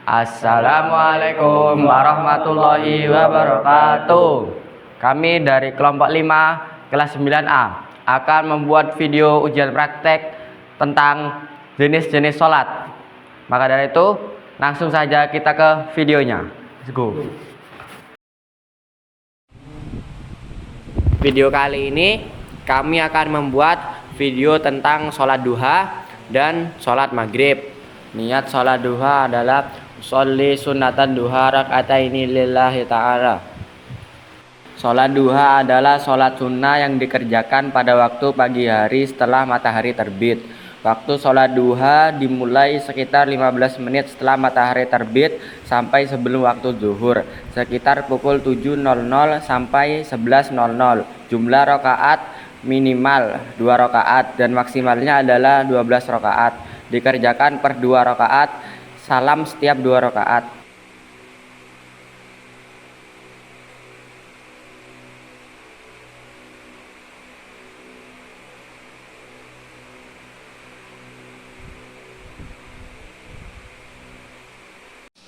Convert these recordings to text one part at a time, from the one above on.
Assalamualaikum warahmatullahi wabarakatuh. Kami dari kelompok 5 kelas 9A akan membuat video ujian praktek tentang jenis-jenis sholat. Maka dari itu langsung saja kita ke videonya. Let's go. Video kali ini kami akan membuat video tentang sholat duha dan sholat maghrib. Niat sholat duha adalah sholli sunnatan duha raka'ataini lillahi ta'ala. Sholat duha adalah sholat sunnah yang dikerjakan pada waktu pagi hari setelah matahari terbit. Waktu sholat duha dimulai sekitar 15 menit setelah matahari terbit sampai sebelum waktu zuhur, sekitar pukul 7.00 sampai 11.00. Jumlah rakaat minimal 2 rakaat dan maksimalnya adalah 12 rakaat. Dikerjakan per 2 rakaat, salam setiap 2 rakaat.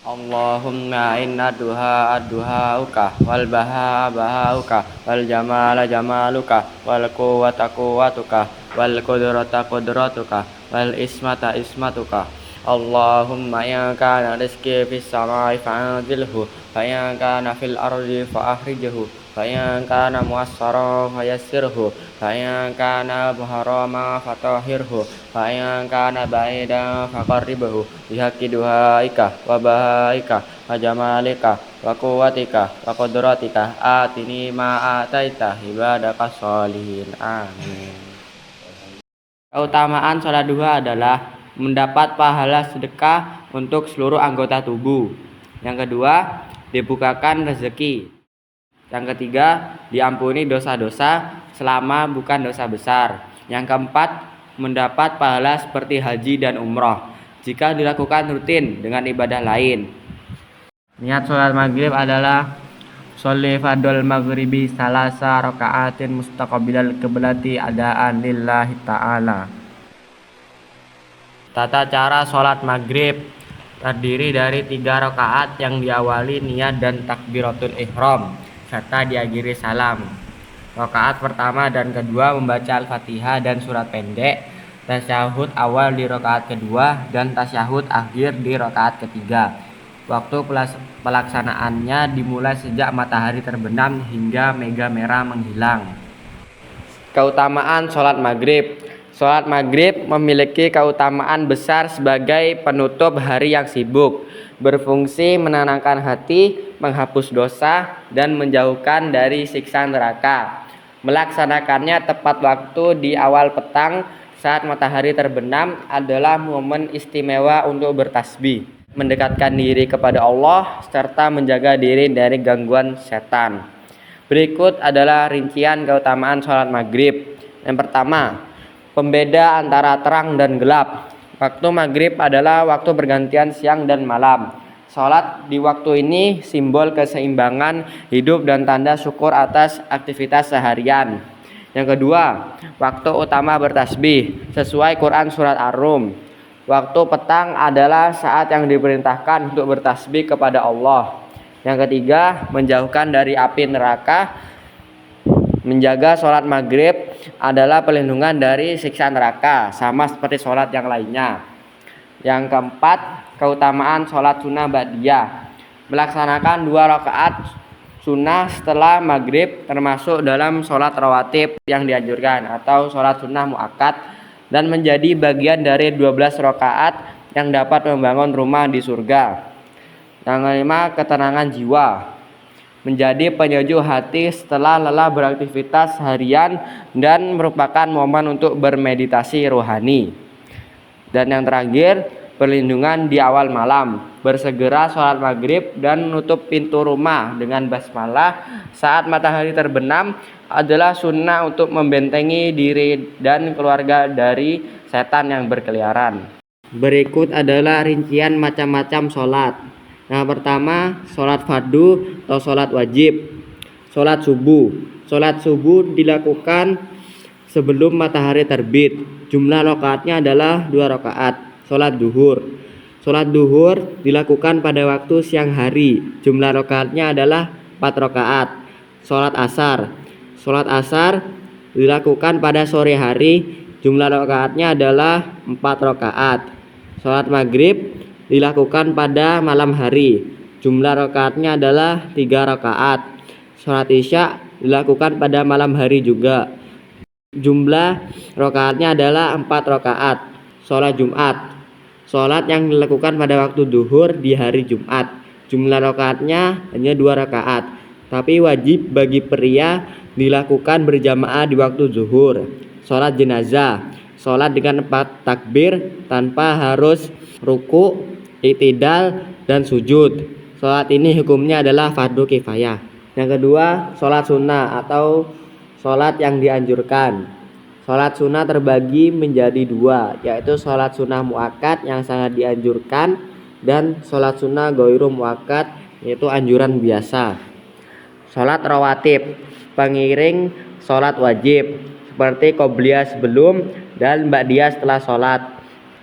Allahumma inna duha duhauka wal baha bahauka wal jamala jamaluka wal quwwata quwwatuka wal qudrata qudratuka wal ismata ismatuka. Allahumma in kana rizqi fis samai fa'anzilhu fa in kana fil ardi fa akhrijhu fa in kana muyassara fayassirhu fa in kana muharrama fatahhirhu fa in kana ba'idan faqarribhu bihaqqi duhaika wa bahaika wa jamalika wa quwwatika wa qudratika atini ma ataita ibadaka sholihin. Amin. Keutamaan sholat duha adalah mendapat pahala sedekah untuk seluruh anggota tubuh. Yang kedua, dibukakan rezeki. Yang ketiga, diampuni dosa-dosa selama bukan dosa besar. Yang keempat, mendapat pahala seperti haji dan umroh jika dilakukan rutin dengan ibadah lain. Niat sholat maghrib adalah sholli fardul maghribi salasa raka'atin mustaqbilal qiblati adaan lillahi ta'ala. Tata cara sholat maghrib terdiri dari 3 rakaat yang diawali niat dan takbiratul ihram serta diakhiri salam. Rakaat pertama dan kedua membaca Al-Fatihah dan surat pendek, tasyahud awal di rakaat kedua dan tasyahud akhir di rakaat ketiga. Waktu pelaksanaannya dimulai sejak matahari terbenam hingga mega merah menghilang. Keutamaan sholat maghrib. Sholat maghrib memiliki keutamaan besar sebagai penutup hari yang sibuk, berfungsi menenangkan hati, menghapus dosa, dan menjauhkan dari siksa neraka. Melaksanakannya tepat waktu di awal petang saat matahari terbenam adalah momen istimewa untuk bertasbih, mendekatkan diri kepada Allah, serta menjaga diri dari gangguan setan. Berikut adalah rincian keutamaan sholat maghrib. Yang pertama, pembeda antara terang dan gelap. Waktu maghrib adalah waktu pergantian siang dan malam. Sholat di waktu ini simbol keseimbangan hidup dan tanda syukur atas aktivitas seharian. Yang kedua, waktu utama bertasbih sesuai Quran surat Ar-Rum. Waktu petang adalah saat yang diperintahkan untuk bertasbih kepada Allah. Yang ketiga, menjauhkan dari api neraka. Menjaga sholat maghrib adalah perlindungan dari siksa neraka, sama seperti sholat yang lainnya. Yang keempat, keutamaan sholat sunnah ba'diyah. Melaksanakan 2 rakaat sunnah setelah maghrib termasuk dalam sholat rawatib yang dianjurkan atau sholat sunnah muakkad dan menjadi bagian dari 12 rakaat yang dapat membangun rumah di surga. Yang kelima, ketenangan jiwa. Menjadi penyejuk hati setelah lelah beraktivitas harian dan merupakan momen untuk bermeditasi rohani. Dan yang terakhir, perlindungan di awal malam. Bersegera sholat maghrib dan menutup pintu rumah dengan basmalah saat matahari terbenam adalah sunnah untuk membentengi diri dan keluarga dari setan yang berkeliaran. Berikut adalah rincian macam-macam sholat. Yang pertama, sholat fardu atau sholat wajib. Sholat subuh. Sholat subuh dilakukan sebelum matahari terbit. Jumlah rakaatnya adalah 2 rakaat. Sholat duhur. Sholat duhur dilakukan pada waktu siang hari. Jumlah rakaatnya adalah 4 rakaat. Sholat asar dilakukan pada sore hari. Jumlah rakaatnya adalah 4 rakaat. Sholat maghrib dilakukan pada malam hari. Jumlah rakaatnya adalah 3 rakaat. Sholat isya dilakukan pada malam hari juga. Jumlah rakaatnya adalah 4 rakaat. Sholat Jumat, sholat yang dilakukan pada waktu duhur di hari Jumat. Jumlah rakaatnya hanya 2 rakaat, tapi wajib bagi pria dilakukan berjamaah di waktu zuhur. Sholat jenazah, sholat dengan 4 takbir tanpa harus ruku, i'tidal, dan sujud. Sholat ini hukumnya adalah fardu kifayah. Yang kedua, sholat sunnah atau sholat yang dianjurkan. Sholat sunnah terbagi menjadi 2, yaitu sholat sunnah muakkad yang sangat dianjurkan dan sholat sunnah ghairu muakkad, yaitu anjuran biasa. Sholat rawatib, pengiring sholat wajib seperti qobliyah sebelum dan ba'diyah setelah sholat.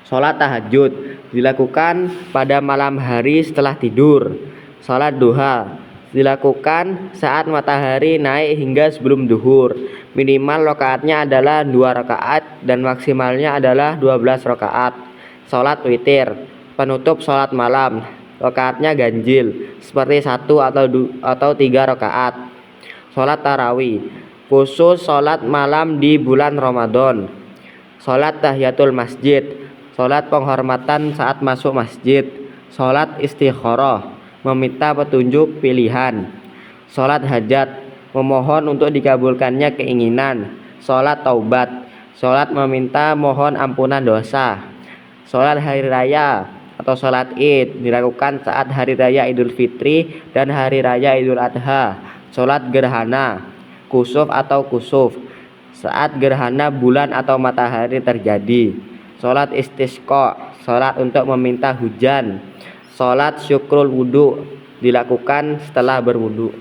Sholat tahajud dilakukan pada malam hari setelah tidur. Sholat duha dilakukan saat matahari naik hingga sebelum duhur. Minimal rakaatnya adalah 2 rakaat dan maksimalnya adalah 12 rakaat. Sholat witir, penutup sholat malam, rakaatnya ganjil seperti 1 atau 3 rakaat. Sholat tarawih, khusus sholat malam di bulan Ramadan. Sholat tahiyatul masjid, sholat penghormatan saat masuk masjid. Sholat istikharah, meminta petunjuk pilihan. Sholat hajat, memohon untuk dikabulkannya keinginan. Sholat taubat, sholat meminta mohon ampunan dosa. Sholat hari raya atau sholat id dilakukan saat hari raya Idul Fitri dan hari raya Idul Adha. Sholat gerhana, kusuf atau kusuf, saat gerhana bulan atau matahari terjadi. Sholat istisqa, sholat untuk meminta hujan. Sholat syukrul wudhu dilakukan setelah berwudhu.